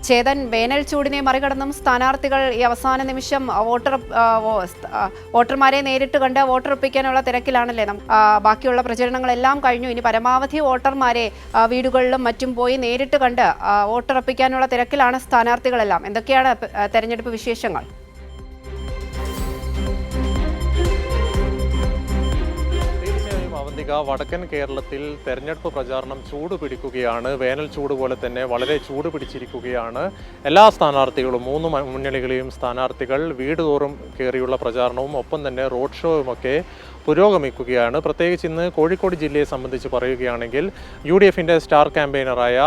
ചേതൻ, വേനൽ ചൂടിനെ മറികടന്നും സ്ഥാനാർത്ഥികൾ ഈ അവസാന നിമിഷം വോട്ടർമാരെ നേരിട്ട് കണ്ട് വോട്ടുറപ്പിക്കാനുള്ള തിരക്കിലാണല്ലേ? ബാക്കിയുള്ള പ്രചരണങ്ങളെല്ലാം കഴിഞ്ഞു. ഇനി പരമാവധി വോട്ടർമാരെ വീടുകളിലും മറ്റും പോയി നേരിട്ട് കണ്ട് വോട്ടുറപ്പിക്കാനുള്ള തിരക്കിലാണ് സ്ഥാനാർത്ഥികളെല്ലാം. എന്തൊക്കെയാണ് തെരഞ്ഞെടുപ്പ് വിശേഷങ്ങൾ? വടക്കൻ കേരളത്തിൽ തെരഞ്ഞെടുപ്പ് പ്രചാരണം ചൂടുപിടിക്കുകയാണ്. വേനൽ ചൂട് പോലെ തന്നെ വളരെ ചൂട് പിടിച്ചിരിക്കുകയാണ്. എല്ലാ സ്ഥാനാർത്ഥികളും, മൂന്ന് മുന്നണികളെയും സ്ഥാനാർത്ഥികൾ വീട് തോറും കയറിയുള്ള പ്രചാരണവും ഒപ്പം തന്നെ റോഡ് ഷോയുമൊക്കെ പുരോഗമിക്കുകയാണ്. പ്രത്യേകിച്ച് ഇന്ന് കോഴിക്കോട് ജില്ലയെ സംബന്ധിച്ച് പറയുകയാണെങ്കിൽ UDFന്റെ സ്റ്റാർ ക്യാമ്പയിനറായ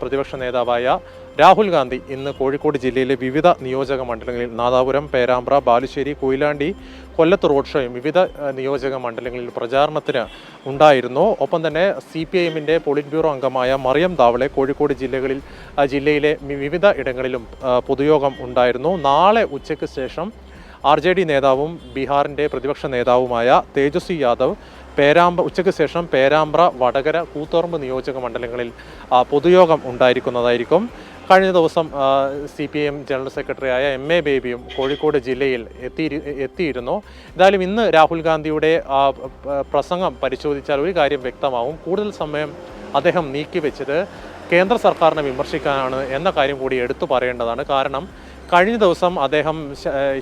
പ്രതിപക്ഷ നേതാവായ രാഹുൽ ഗാന്ധി ഇന്ന് കോഴിക്കോട് ജില്ലയിലെ വിവിധ നിയോജക മണ്ഡലങ്ങളിൽ നാദാപുരം, പേരാമ്പ്ര, ബാലുശ്ശേരി, കൊയിലാണ്ടി, കൊല്ലത്ത് റോഡ് ഷോയും വിവിധ നിയോജക മണ്ഡലങ്ങളിൽ പ്രചാരണത്തിന് ഉണ്ടായിരുന്നു. ഒപ്പം തന്നെ CPIMന്റെ പോളിറ്റ് ബ്യൂറോ അംഗമായ മറിയം ദാവളെ കോഴിക്കോട് ജില്ലയിലെ വിവിധ ഇടങ്ങളിലും പൊതുയോഗം ഉണ്ടായിരുന്നു. നാളെ ഉച്ചയ്ക്ക് ശേഷം RJD നേതാവും ബീഹാറിൻ്റെ പ്രതിപക്ഷ നേതാവുമായ തേജസ്വി യാദവ് ഉച്ചയ്ക്ക് ശേഷം പേരാമ്പ്ര, വടകര, കൂത്തുപറമ്പ് നിയോജക മണ്ഡലങ്ങളിൽ പൊതുയോഗം ഉണ്ടായിരിക്കുന്നതായിരിക്കും. കഴിഞ്ഞ ദിവസം CPIM ജനറൽ സെക്രട്ടറിയായ MA ബേബിയും കോഴിക്കോട് ജില്ലയിൽ എത്തിയിരുന്നു. എന്തായാലും ഇന്ന് രാഹുൽ ഗാന്ധിയുടെ പ്രസംഗം പരിശോധിച്ചാൽ ഒരു കാര്യം വ്യക്തമാവും. കൂടുതൽ സമയം അദ്ദേഹം നീക്കിവെച്ചത് കേന്ദ്ര സർക്കാരിനെ വിമർശിക്കാനാണ് എന്ന കാര്യം കൂടി എടുത്തു പറയേണ്ടതാണ്. കാരണം കഴിഞ്ഞ ദിവസം അദ്ദേഹം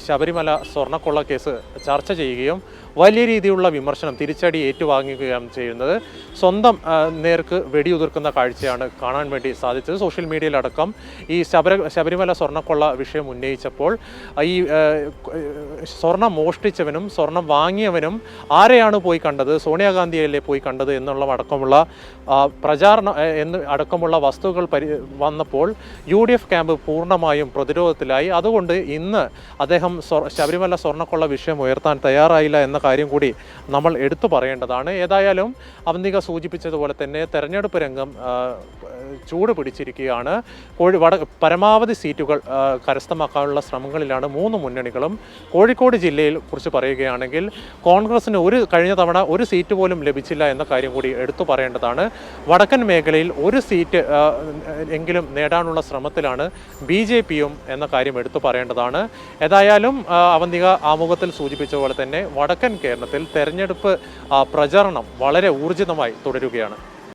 ശബരിമല സ്വർണ്ണക്കൊള്ള കേസ് ചർച്ച ചെയ്യുകയും വലിയ രീതിയിലുള്ള വിമർശനം, തിരിച്ചടി ഏറ്റുവാങ്ങുകയാണ് ചെയ്യുന്നത്. സ്വന്തം നേർക്ക് വെടിയുതിർക്കുന്ന കാഴ്ചയാണ് കാണാൻ വേണ്ടി സാധിച്ചത്. സോഷ്യൽ മീഡിയയിലടക്കം ഈ ശബരിമല സ്വർണ്ണക്കൊള്ള വിഷയം ഉന്നയിച്ചപ്പോൾ ഈ സ്വർണം മോഷ്ടിച്ചവനും സ്വർണം വാങ്ങിയവനും ആരെയാണ് പോയി കണ്ടത്, സോണിയാഗാന്ധിയല്ലേ പോയി കണ്ടത് എന്നുള്ള അടക്കമുള്ള വസ്തുക്കൾ വന്നപ്പോൾ UDF ക്യാമ്പ് പൂർണ്ണമായും പ്രതിരോധത്തിലായി. അതുകൊണ്ട് ഇന്ന് അദ്ദേഹം ശബരിമല സ്വർണ്ണക്കൊള്ള വിഷയം ഉയർത്താൻ തയ്യാറായില്ല എന്ന കാര്യം കൂടി നമ്മൾ എടുത്തു പറയേണ്ടതാണ്. ഏതായാലും അവന്തിക സൂചിപ്പിച്ചതുപോലെ തന്നെ തെരഞ്ഞെടുപ്പ് രംഗം ചൂട് പിടിച്ചിരിക്കുകയാണ്. പരമാവധി സീറ്റുകൾ കരസ്ഥമാക്കാനുള്ള ശ്രമങ്ങളിലാണ് മൂന്ന് മുന്നണികളും. കോഴിക്കോട് ജില്ലയിൽ കുറിച്ച് പറയുകയാണെങ്കിൽ കോൺഗ്രസിന് കഴിഞ്ഞ തവണ ഒരു സീറ്റ് പോലും ലഭിച്ചില്ല എന്ന കാര്യം കൂടി എടുത്തു പറയേണ്ടതാണ്. വടക്കൻ മേഖലയിൽ ഒരു സീറ്റ് എങ്കിലും നേടാനുള്ള ശ്രമത്തിലാണ് BJPയും എന്ന കാര്യം എടുത്തു പറയേണ്ടതാണ്. ഏതായാലും അവന്തിക ആമുഖത്തിൽ സൂചിപ്പിച്ച പോലെ തന്നെ വടക്കൻ കേരളത്തിൽ തെരഞ്ഞെടുപ്പ് പ്രചാരണം വളരെ ഊർജിതമായി തുടരുകയാണ്.